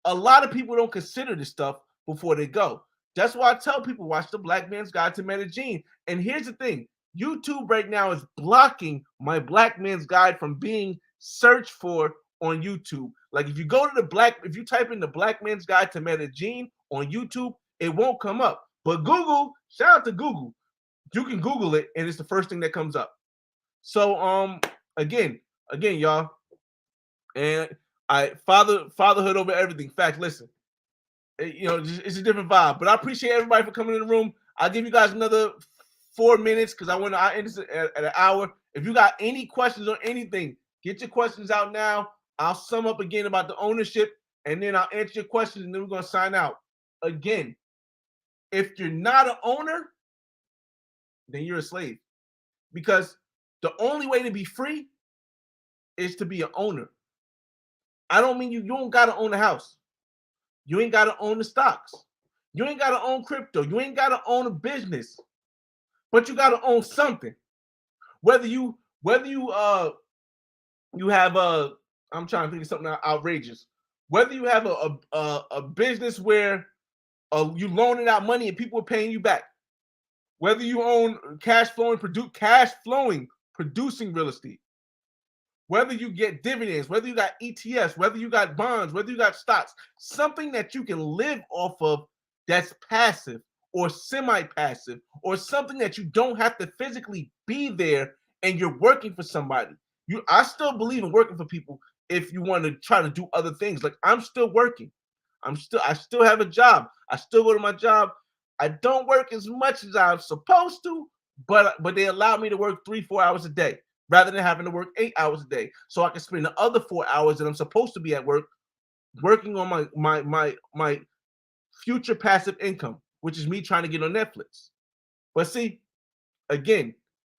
Speaker 1: A lot of people don't consider this stuff before they go. That's why I tell people, watch the Black Man's Guide to Medellin. And here's the thing. YouTube right now is blocking my Black Man's Guide from being searched for on YouTube. Like if you type in the Black Man's Guide to Medellin on YouTube, it won't come up. But Google, shout out to Google. You can Google it and it's the first thing that comes up. So again, y'all, and fatherhood over everything. Fact, listen, it's a different vibe. But I appreciate everybody for coming in the room. I'll give you guys another 4 minutes because I end this at an hour. If you got any questions or anything, get your questions out now. I'll sum up again about the ownership, and then I'll answer your questions, and then we're gonna sign out. Again, if you're not an owner, then you're a slave. Because the only way to be free is to be an owner. I don't mean you don't gotta own a house. You ain't gotta own the stocks. You ain't gotta own crypto. You ain't gotta own a business. But you gotta own something. Whether you have I'm trying to think of something outrageous. Whether you have a business where you loaning out money and people are paying you back. Whether you own cash flowing, producing real estate, whether you get dividends, whether you got ETFs, whether you got bonds, whether you got stocks, something that you can live off of that's passive or semi-passive, or something that you don't have to physically be there and you're working for somebody. I still believe in working for people if you want to try to do other things. Like I'm still working. I still have a job. I still go to my job. I don't work as much as I'm supposed to, but they allow me to work 3-4 hours a day rather than having to work 8 hours a day. So I can spend the other 4 hours that I'm supposed to be at work working on my future passive income, which is me trying to get on Netflix. But see, again,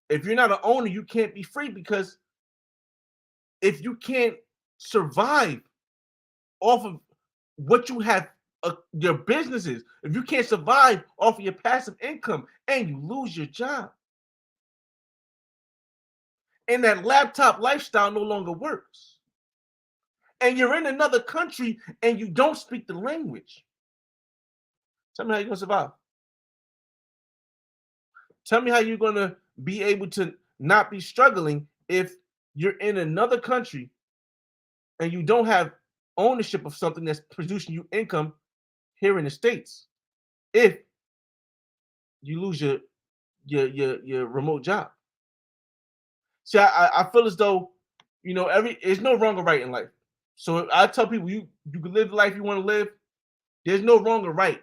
Speaker 1: if you're not an owner, you can't be free, because if you can't survive off of what you have, your businesses, if you can't survive off of your passive income and you lose your job, and that laptop lifestyle no longer works, and you're in another country and you don't speak the language, tell me how you're going to survive. Tell me how you're going to be able to not be struggling if you're in another country and you don't have ownership of something that's producing you income here in the States, if you lose your remote job. See, I feel as though, there's no wrong or right in life. So I tell people, you can live the life you want to live. There's no wrong or right,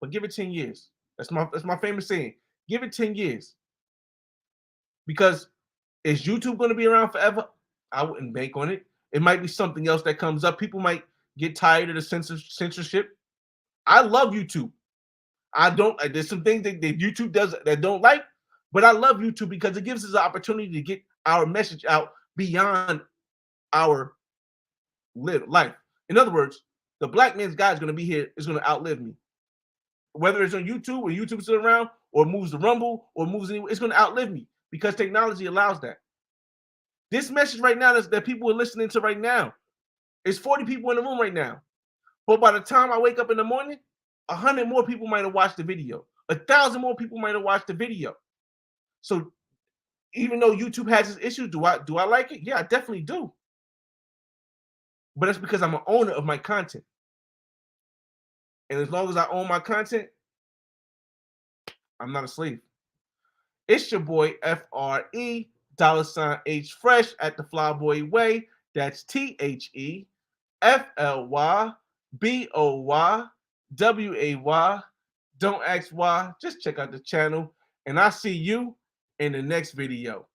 Speaker 1: but give it 10 years. That's my famous saying. Give it 10 years. Because is YouTube going to be around forever? I wouldn't bank on it. It might be something else that comes up. People might get tired of the censorship. I love YouTube. There's some things that YouTube does that I don't like, but I love YouTube because it gives us the opportunity to get our message out beyond our life. In other words, the black man's guy is going to be here, is going to outlive me. Whether it's on YouTube or YouTube's still around or moves to Rumble or moves anywhere, it's going to outlive me because technology allows that. This message right now that people are listening to right now is 40 people in the room right now. But by the time I wake up in the morning, 100 more people might have watched the video. 1,000 more people might have watched the video. So even though YouTube has its issues, do I like it? Yeah, I definitely do. But that's because I'm an owner of my content. And as long as I own my content, I'm not a slave. It's your boy FRE $H Fresh at the Flyboy Way. That's THEFLYBOYWAY. Don't ask why. Just check out the channel. And I'll see you in the next video.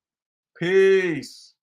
Speaker 1: Peace.